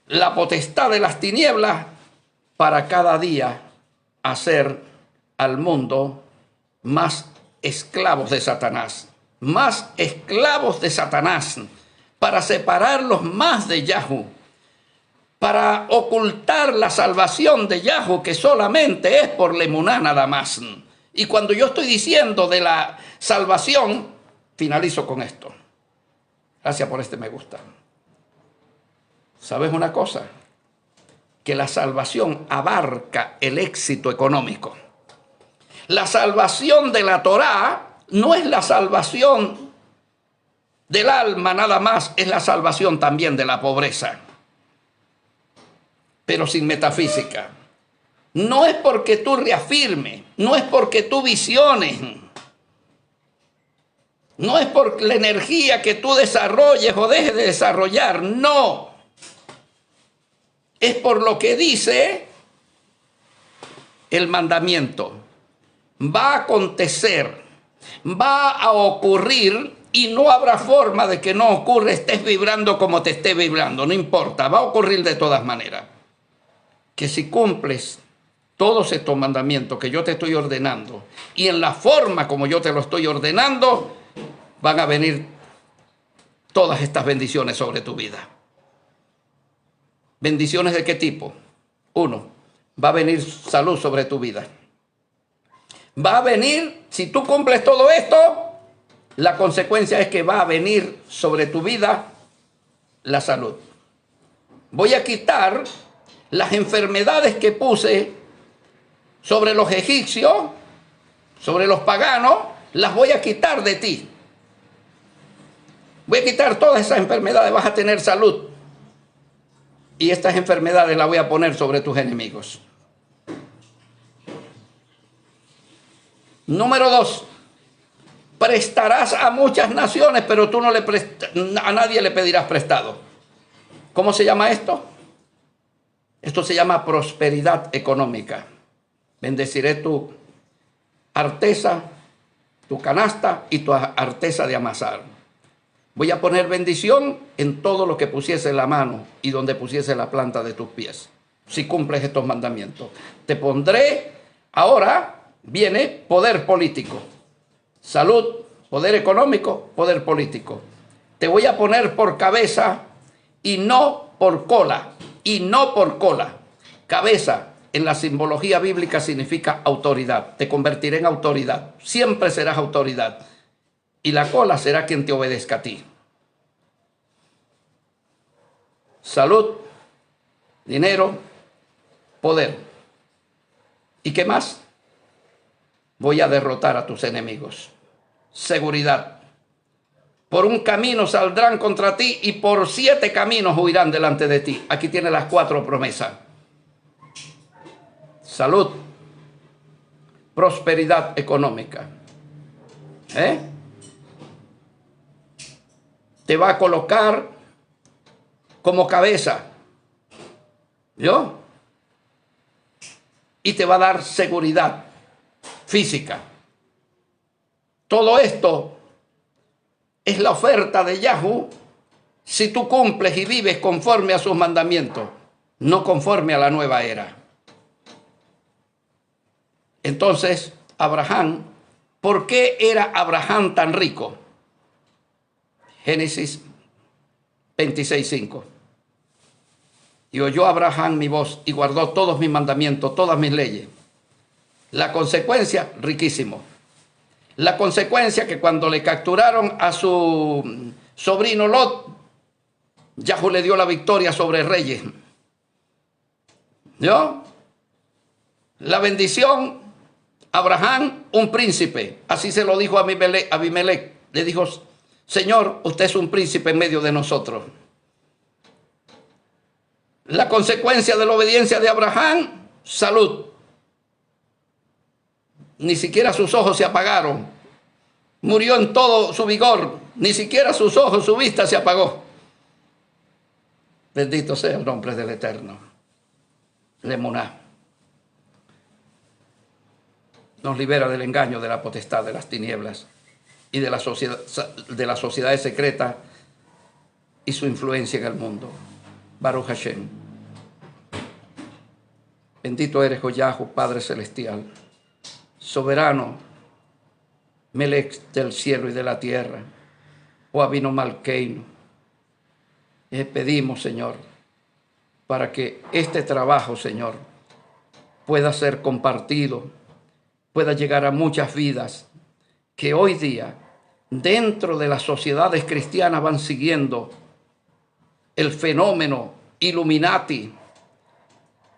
la potestad de las tinieblas para cada día hacer al mundo más esclavos de Satanás, para separarlos más de Yahweh, para ocultar la salvación de Yahweh, que solamente es por la emuná nada más. Y cuando yo estoy diciendo de la salvación, finalizo con esto. Gracias por este me gusta. ¿Sabes una cosa? Que la salvación abarca el éxito económico. La salvación de la Torá no es la salvación del alma nada más, es la salvación también de la pobreza. Pero sin metafísica. No es porque tú reafirmes, no es porque tú visiones, no es por la energía que tú desarrolles o dejes de desarrollar, no. Es por lo que dice el mandamiento. Va a acontecer, va a ocurrir y no habrá forma de que no ocurra, estés vibrando como te esté vibrando, no importa, va a ocurrir de todas maneras. Que si cumples todos estos mandamientos que yo te estoy ordenando y en la forma como yo te lo estoy ordenando, van a venir todas estas bendiciones sobre tu vida. ¿Bendiciones de qué tipo? Uno, va a venir salud sobre tu vida. Va a venir, si tú cumples todo esto, la consecuencia es que va a venir sobre tu vida la salud. Voy a quitar las enfermedades que puse sobre los egipcios, sobre los paganos, las voy a quitar de ti. Voy a quitar todas esas enfermedades, vas a tener salud. Y estas enfermedades las voy a poner sobre tus enemigos. Número 2. Prestarás a muchas naciones, pero tú no a nadie le pedirás prestado. ¿Cómo se llama esto? Esto se llama prosperidad económica. Bendeciré tu arteza, tu canasta y tu arteza de amasar. Voy a poner bendición en todo lo que pusiese la mano y donde pusiese la planta de tus pies. Si cumples estos mandamientos. Te pondré, ahora viene poder político. Salud, poder económico, poder político. Te voy a poner por cabeza y no por cola. Y no por cola. Cabeza en la simbología bíblica significa autoridad. Te convertiré en autoridad. Siempre serás autoridad. Y la cola será quien te obedezca a ti. Salud, dinero, poder. ¿Y qué más? Voy a derrotar a tus enemigos. Seguridad. Por un camino saldrán contra ti y por 7 caminos huirán delante de ti. Aquí tiene las 4 promesas. Salud. Prosperidad económica. Te va a colocar como cabeza. ¿Yo? Y te va a dar seguridad física. Todo esto es la oferta de Yahweh si tú cumples y vives conforme a sus mandamientos, no conforme a la nueva era. Entonces, Abraham, ¿por qué era Abraham tan rico? Génesis 26:5. Y oyó Abraham mi voz y guardó todos mis mandamientos, todas mis leyes. La consecuencia, riquísimo. La consecuencia que cuando le capturaron a su sobrino Lot, Yahweh le dio la victoria sobre reyes. ¿Yo? La bendición, Abraham, un príncipe. Así se lo dijo a Abimelech. Le dijo, Señor, usted es un príncipe en medio de nosotros. La consecuencia de la obediencia de Abraham, salud. Ni siquiera sus ojos se apagaron. Murió en todo su vigor. Ni siquiera sus ojos, su vista se apagó. Bendito sea el nombre del Eterno. Lemuná. Nos libera del engaño de la potestad de las tinieblas y de la sociedad secreta y su influencia en el mundo. Baruch Hashem. Bendito eres, oh Yahweh, Padre Celestial, soberano, Melech del cielo y de la tierra, oh Abino Malkeinu. Pedimos, Señor, para que este trabajo, Señor, pueda ser compartido, pueda llegar a muchas vidas que hoy día dentro de las sociedades cristianas van siguiendo el fenómeno Illuminati,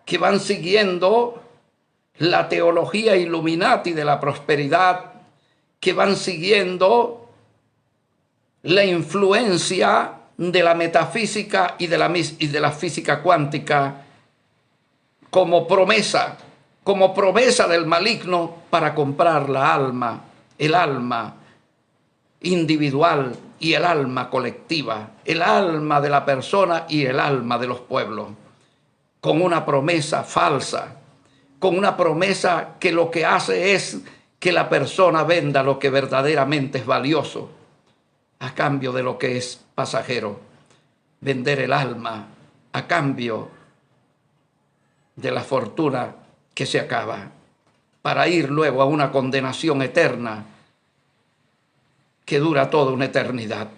que van siguiendo la teología Illuminati de la prosperidad, que van siguiendo la influencia de la metafísica y de la física cuántica como promesa del maligno para comprar el alma individual y el alma colectiva, el alma de la persona y el alma de los pueblos, con una promesa falsa, con una promesa que lo que hace es que la persona venda lo que verdaderamente es valioso a cambio de lo que es pasajero. Vender el alma a cambio de la fortuna que se acaba, para ir luego a una condenación eterna que dura toda una eternidad.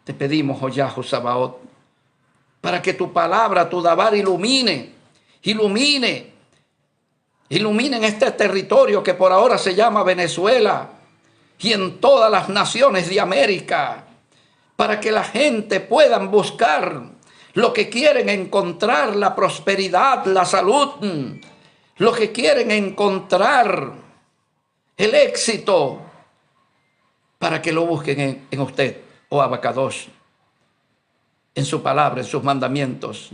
Te pedimos, oh Yahweh Sabaoth, para que tu palabra, tu Dabar, ilumine en este territorio que por ahora se llama Venezuela y en todas las naciones de América, para que la gente pueda buscar lo que quieren encontrar, la prosperidad, la salud, lo que quieren encontrar, el éxito, para que lo busquen en usted, oh Abacadosh, en su palabra, en sus mandamientos,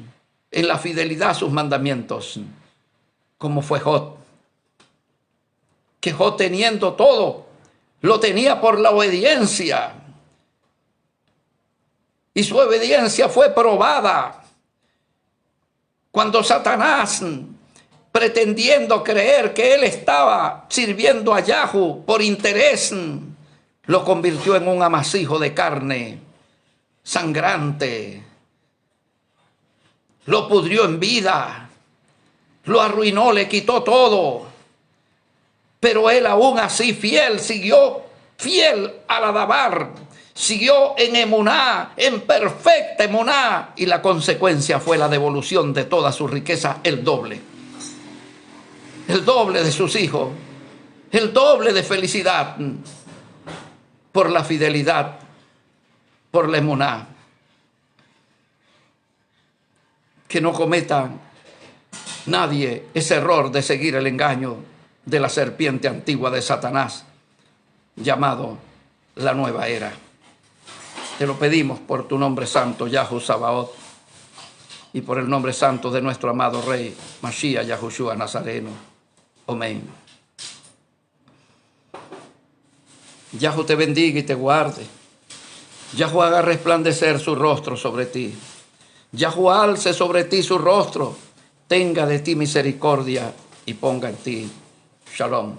en la fidelidad a sus mandamientos, como fue Job, que Job, teniendo todo, lo tenía por la obediencia, y su obediencia fue probada cuando Satanás, pretendiendo creer que él estaba sirviendo a Yahweh por interés, lo convirtió en un amasijo de carne sangrante, lo pudrió en vida, lo arruinó, le quitó todo. Pero él aún así siguió fiel a la Dabar, siguió en emuná, en perfecta emuná, y la consecuencia fue la devolución de toda su riqueza, el doble de sus hijos, el doble de felicidad por la fidelidad, por la emuná. Que no cometa nadie ese error de seguir el engaño de la serpiente antigua de Satanás, llamado la nueva era. Te lo pedimos por tu nombre santo, Yahweh Sabaoth, y por el nombre santo de nuestro amado Rey, Mashiach Yahushua Nazareno. Amén. Yahweh te bendiga y te guarde. Yahweh haga resplandecer su rostro sobre ti. Yahweh alce sobre ti su rostro, tenga de ti misericordia y ponga en ti shalom.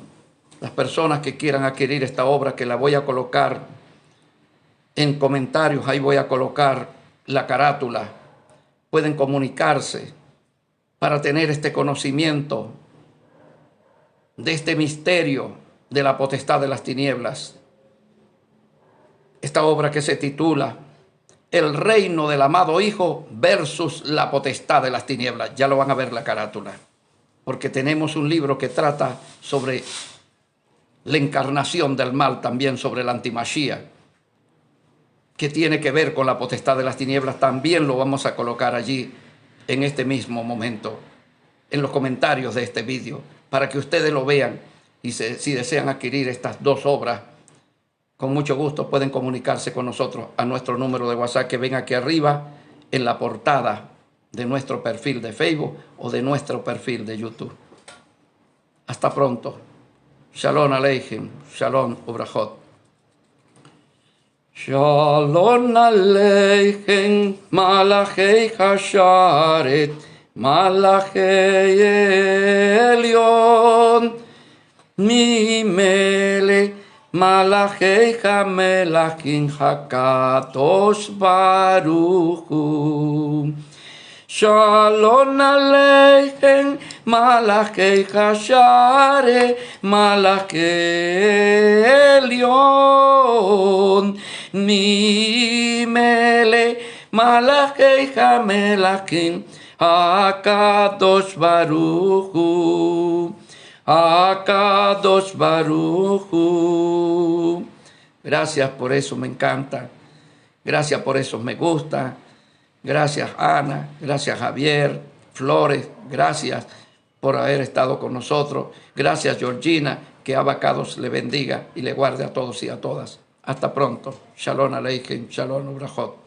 Las personas que quieran adquirir esta obra, que la voy a colocar en comentarios, ahí voy a colocar la carátula, pueden comunicarse para tener este conocimiento de este misterio de la potestad de las tinieblas. Esta obra que se titula El reino del amado Hijo versus la potestad de las tinieblas. Ya lo van a ver la carátula, porque tenemos un libro que trata sobre la encarnación del mal, también sobre la antimachía, que tiene que ver con la potestad de las tinieblas. También lo vamos a colocar allí en este mismo momento, en los comentarios de este vídeo, para que ustedes lo vean, y si desean adquirir estas dos obras, con mucho gusto pueden comunicarse con nosotros a nuestro número de WhatsApp que ven aquí arriba en la portada de nuestro perfil de Facebook o de nuestro perfil de YouTube. Hasta pronto. Shalom Aleichem. Shalom Ubrachot. Shalom Aleichem. Malachei Hasharet. Malachei Elyon. Mimele. Malachei HaMelachim HaKadosh Baruch Hu. Shalom Aleichem, Malachei Hashare, Malachei Elyon, Mimele, Malachei HaMelachim HaKadosh Baruch Hu. HaKadosh Baruch Hu. Gracias por eso, me encanta. Gracias por eso, me gusta. Gracias, Ana. Gracias, Javier. Flores, gracias por haber estado con nosotros. Gracias, Georgina. Que Abacados le bendiga y le guarde a todos y a todas. Hasta pronto. Shalom Aleichem. Shalom Ubrajot.